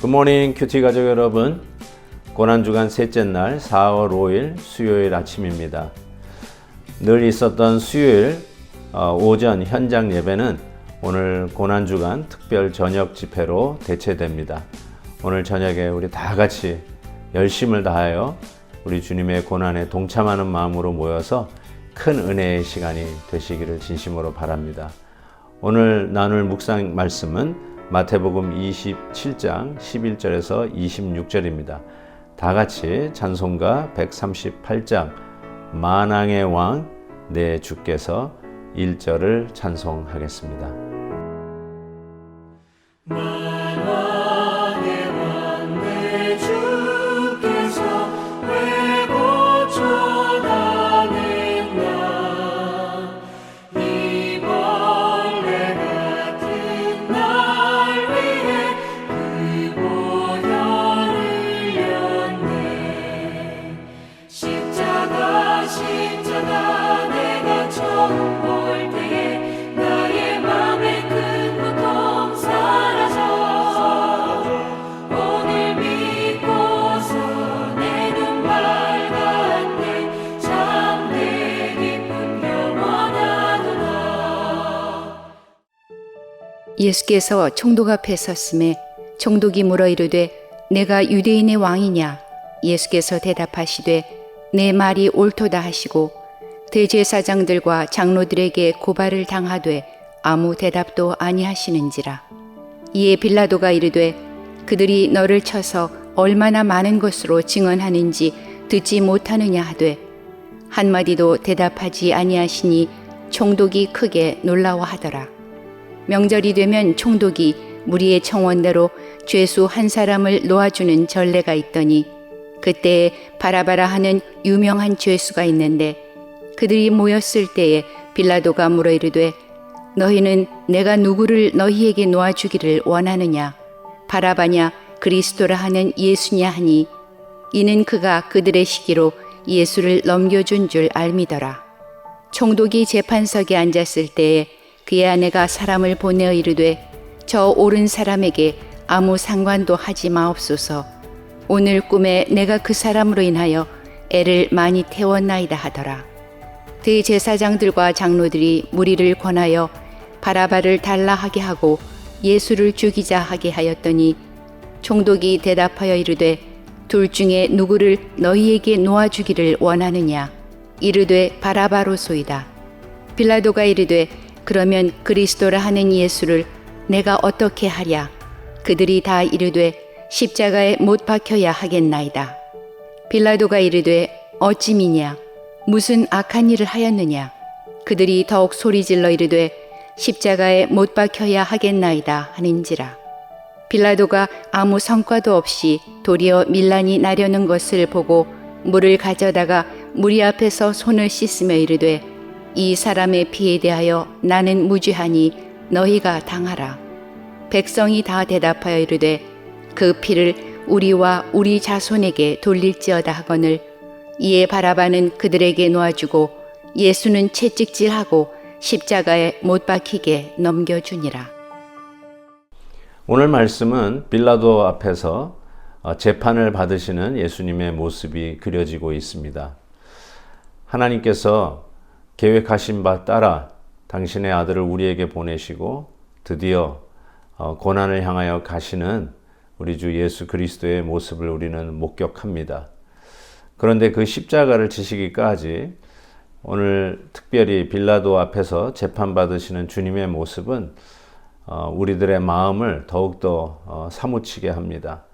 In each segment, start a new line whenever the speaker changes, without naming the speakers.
굿모닝 큐티 가족 여러분, 고난주간 셋째 날 4월 5일 수요일 아침입니다. 늘 있었던 수요일 오전 현장 예배는 오늘 고난주간 특별 저녁 집회로 대체됩니다. 오늘 저녁에 우리 다 같이 열심을 다하여 우리 주님의 고난에 동참하는 마음으로 모여서 큰 은혜의 시간이 되시기를 진심으로 바랍니다. 오늘 나눌 묵상 말씀은 마태복음 27장 11절에서 26절입니다. 다 같이 찬송가 138장 만왕의 왕 내 주께서 1절을 찬송하겠습니다.
만왕의 왕 내 주께서 왜 고쳐다냈나 이 벌레 같은 날 위해 그 보혈을 흘렸네. 십자가 내가 처음 볼 때에 나의 맘의 큰 고통 사라져 오늘 믿고서 내 눈 밝았네. 참 내 기쁨 영원하도다.
예수께서 총독 앞에 섰음에 총독이 물어 이르되 내가 유대인의 왕이냐? 예수께서 대답하시되 내 말이 옳도다 하시고 대제사장들과 장로들에게 고발을 당하되 아무 대답도 아니하시는지라. 이에 빌라도가 이르되 그들이 너를 쳐서 얼마나 많은 것으로 증언하는지 듣지 못하느냐 하되 한마디도 대답하지 아니하시니 총독이 크게 놀라워하더라. 명절이 되면 총독이 무리의 청원대로 죄수 한 사람을 놓아주는 전례가 있더니 그때에 바라바라 하는 유명한 죄수가 있는데 그들이 모였을 때에 빌라도가 물어 이르되 너희는 내가 누구를 너희에게 놓아주기를 원하느냐? 바라바냐 그리스도라 하는 예수냐 하니 이는 그가 그들의 시기로 예수를 넘겨준 줄 알미더라. 총독이 재판석에 앉았을 때에 그의 아내가 사람을 보내어 이르되 저 옳은 사람에게 아무 상관도 하지 마옵소서. 오늘 꿈에 내가 그 사람으로 인하여 애를 많이 태웠나이다 하더라. 대제사장들과 장로들이 무리를 권하여 바라바를 달라 하게 하고 예수를 죽이자 하게 하였더니 총독이 대답하여 이르되 둘 중에 누구를 너희에게 놓아주기를 원하느냐? 이르되 바라바로소이다. 빌라도가 이르되 그러면 그리스도라 하는 예수를 내가 어떻게 하랴? 그들이 다 이르되 십자가에 못 박혀야 하겠나이다. 빌라도가 이르되 어찌미냐? 무슨 악한 일을 하였느냐? 그들이 더욱 소리질러 이르되 십자가에 못 박혀야 하겠나이다 하는지라. 빌라도가 아무 성과도 없이 도리어 밀란이 나려는 것을 보고 물을 가져다가 무리 앞에서 손을 씻으며 이르되 이 사람의 피에 대하여 나는 무죄하니 너희가 당하라. 백성이 다 대답하여 이르되 그 피를 우리와 우리 자손에게 돌릴지어다 하거늘 이에 바라바는 그들에게 놓아주고 예수는 채찍질하고 십자가에 못 박히게 넘겨주니라.
오늘 말씀은 빌라도 앞에서 재판을 받으시는 예수님의 모습이 그려지고 있습니다. 하나님께서 계획하신 바 따라 당신의 아들을 우리에게 보내시고 드디어 고난을 향하여 가시는 우리 주 예수 그리스도의 모습을 우리는 목격합니다. 그런데 그 십자가를 지시기까지 오늘 특별히 빌라도 앞에서 재판받으시는 주님의 모습은 우리들의 마음을 더욱더 사무치게 합니다.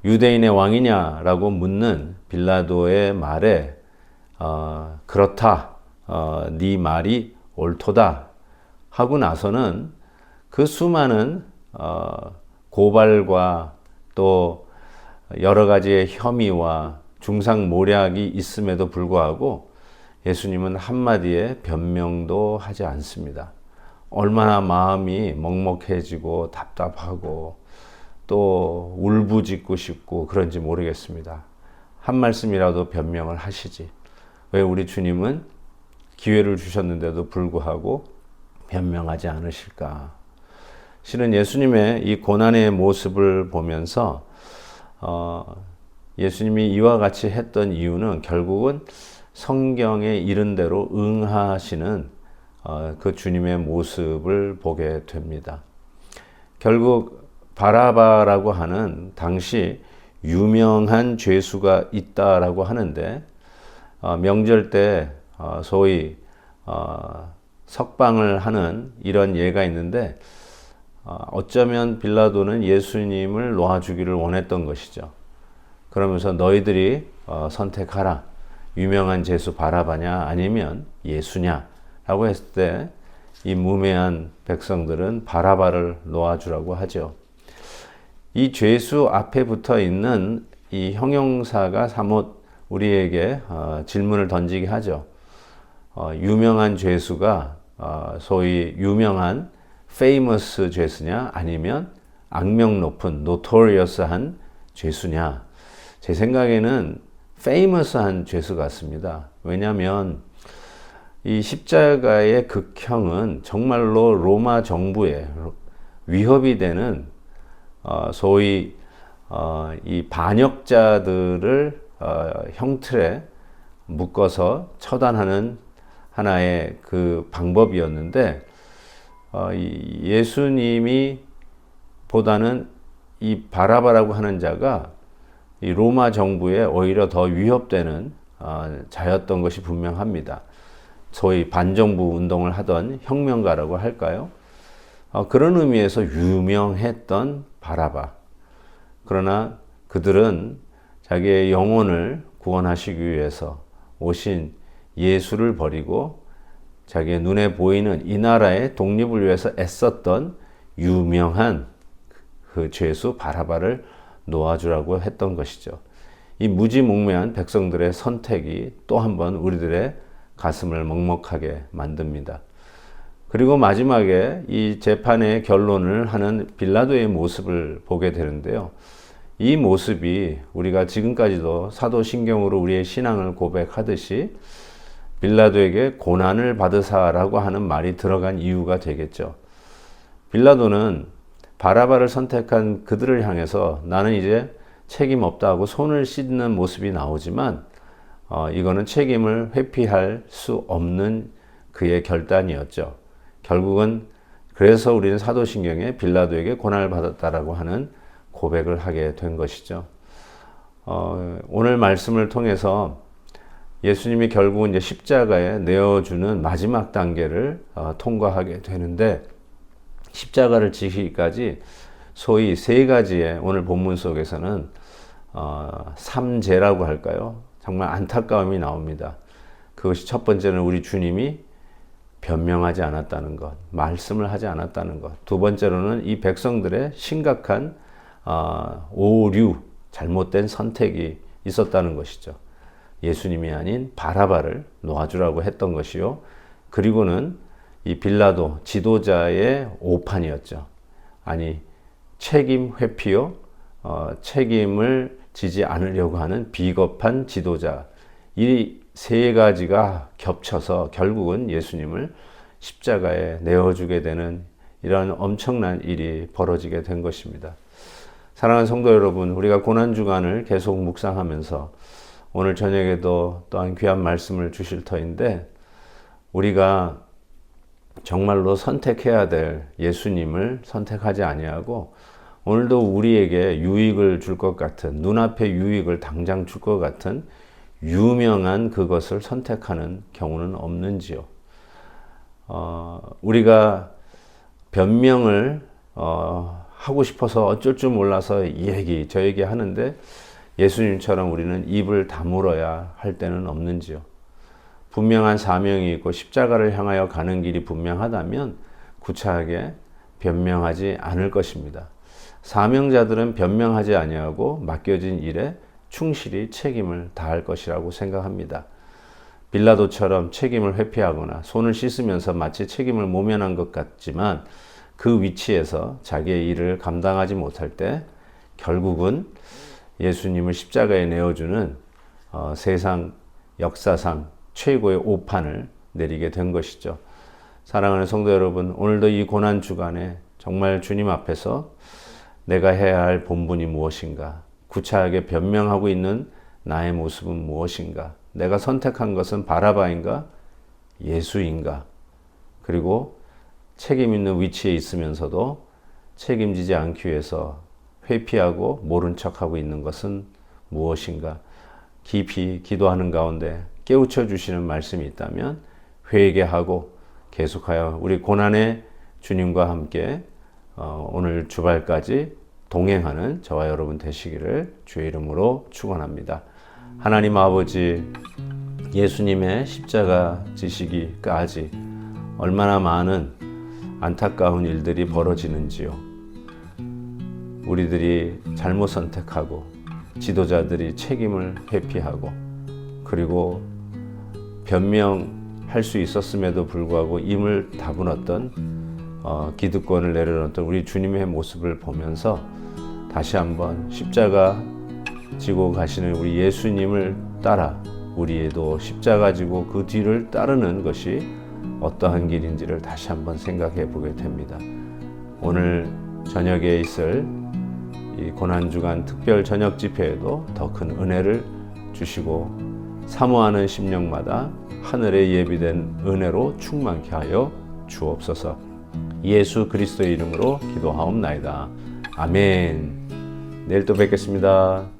유대인의 왕이냐라고 묻는 빌라도의 말에 그렇다, 네 말이 옳도다 하고 나서는 그 수많은 고발과 또 여러 가지의 혐의와 중상모략이 있음에도 불구하고 예수님은 한마디의 변명도 하지 않습니다. 얼마나 마음이 먹먹해지고 답답하고 또 울부짖고 싶고 그런지 모르겠습니다. 한 말씀이라도 변명을 하시지. 왜 우리 주님은 기회를 주셨는데도 불구하고 변명하지 않으실까? 실은 예수님의 이 고난의 모습을 보면서 예수님이 이와 같이 했던 이유는 결국은 성경에 이른 대로 응하시는 그 주님의 모습을 보게 됩니다. 결국 바라바라고 하는 당시 유명한 죄수가 있다라고 하는데 명절 때 소위 석방을 하는 이런 예가 있는데 어쩌면 빌라도는 예수님을 놓아주기를 원했던 것이죠. 그러면서 너희들이 선택하라. 유명한 죄수 바라바냐 아니면 예수냐 라고 했을 때 이 무매한 백성들은 바라바를 놓아주라고 하죠. 이 죄수 앞에 붙어 있는 이 형용사가 사뭇 우리에게 질문을 던지게 하죠. 유명한 죄수가 소위 유명한 famous 죄수냐 아니면 악명 높은 notorious한 죄수냐. 제 생각에는 famous한 죄수 같습니다. 왜냐하면 이 십자가의 극형은 정말로 로마 정부에 위협이 되는 소위 이 반역자들을 형틀에 묶어서 처단하는 하나의 그 방법이었는데 예수님이 보다는 이 바라바라고 하는 자가 이 로마 정부에 오히려 더 위협되는 자였던 것이 분명합니다. 소위 반정부 운동을 하던 혁명가라고 할까요? 그런 의미에서 유명했던 바라바. 그러나 그들은 자기의 영혼을 구원하시기 위해서 오신 예수를 버리고 자기의 눈에 보이는 이 나라의 독립을 위해서 애썼던 유명한 그 죄수 바라바를 놓아주라고 했던 것이죠. 이 무지몽매한 백성들의 선택이 또 한 번 우리들의 가슴을 먹먹하게 만듭니다. 그리고 마지막에 이 재판의 결론을 하는 빌라도의 모습을 보게 되는데요. 이 모습이 우리가 지금까지도 사도신경으로 우리의 신앙을 고백하듯이 빌라도에게 고난을 받으사라고 하는 말이 들어간 이유가 되겠죠. 빌라도는 바라바를 선택한 그들을 향해서 나는 이제 책임 없다 하고 손을 씻는 모습이 나오지만 이거는 책임을 회피할 수 없는 그의 결단이었죠. 결국은 그래서 우리는 사도신경에 빌라도에게 고난을 받았다라고 하는 고백을 하게 된 것이죠. 오늘 말씀을 통해서 예수님이 결국은 이제 십자가에 내어주는 마지막 단계를 통과하게 되는데 십자가를 지기까지 소위 세 가지의 오늘 본문 속에서는 삼재라고 할까요? 정말 안타까움이 나옵니다. 그것이 첫 번째는 우리 주님이 변명하지 않았다는 것, 말씀을 하지 않았다는 것. 두 번째로는 이 백성들의 심각한 오류, 잘못된 선택이 있었다는 것이죠. 예수님이 아닌 바라바를 놓아주라고 했던 것이요. 그리고는 이 빌라도 지도자의 오판이었죠. 아니 책임 회피요, 책임을 지지 않으려고 하는 비겁한 지도자. 이 세 가지가 겹쳐서 결국은 예수님을 십자가에 내어주게 되는 이런 엄청난 일이 벌어지게 된 것입니다. 사랑하는 성도 여러분, 우리가 고난주간을 계속 묵상하면서 오늘 저녁에도 또한 귀한 말씀을 주실 터인데 우리가 정말로 선택해야 될 예수님을 선택하지 아니하고 오늘도 우리에게 유익을 줄 것 같은 눈앞에 유익을 당장 줄 것 같은 유명한 그것을 선택하는 경우는 없는지요. 우리가 변명을 하고 싶어서 어쩔 줄 몰라서 이 얘기 저 얘기 하는데 예수님처럼 우리는 입을 다물어야 할 때는 없는지요. 분명한 사명이 있고 십자가를 향하여 가는 길이 분명하다면 구차하게 변명하지 않을 것입니다. 사명자들은 변명하지 아니하고 맡겨진 일에 충실히 책임을 다할 것이라고 생각합니다. 빌라도처럼 책임을 회피하거나 손을 씻으면서 마치 책임을 모면한 것 같지만 그 위치에서 자기의 일을 감당하지 못할 때 결국은 예수님을 십자가에 내어주는 세상 역사상 최고의 오판을 내리게 된 것이죠. 사랑하는 성도 여러분, 오늘도 이 고난 주간에 정말 주님 앞에서 내가 해야 할 본분이 무엇인가, 구차하게 변명하고 있는 나의 모습은 무엇인가, 내가 선택한 것은 바라바인가 예수인가, 그리고 책임 있는 위치에 있으면서도 책임지지 않기 위해서 회피하고 모른 척하고 있는 것은 무엇인가, 깊이 기도하는 가운데 깨우쳐 주시는 말씀이 있다면 회개하고 계속하여 우리 고난의 주님과 함께 오늘 주말까지 동행하는 저와 여러분 되시기를 주의 이름으로 축원합니다. 하나님 아버지, 예수님의 십자가 지시기까지 얼마나 많은 안타까운 일들이 벌어지는지요. 우리들이 잘못 선택하고 지도자들이 책임을 회피하고 그리고 변명할 수 있었음에도 불구하고 임을 다분했던 기득권을 내려놓던 우리 주님의 모습을 보면서 다시 한번 십자가 지고 가시는 우리 예수님을 따라 우리도 십자가 지고 그 뒤를 따르는 것이 어떠한 길인지를 다시 한번 생각해 보게 됩니다. 오늘 저녁에 있을 이 고난주간 특별 저녁 집회에도 더 큰 은혜를 주시고 사모하는 심령마다 하늘에 예비된 은혜로 충만케 하여 주옵소서. 예수 그리스도의 이름으로 기도하옵나이다. 아멘. 내일 또 뵙겠습니다.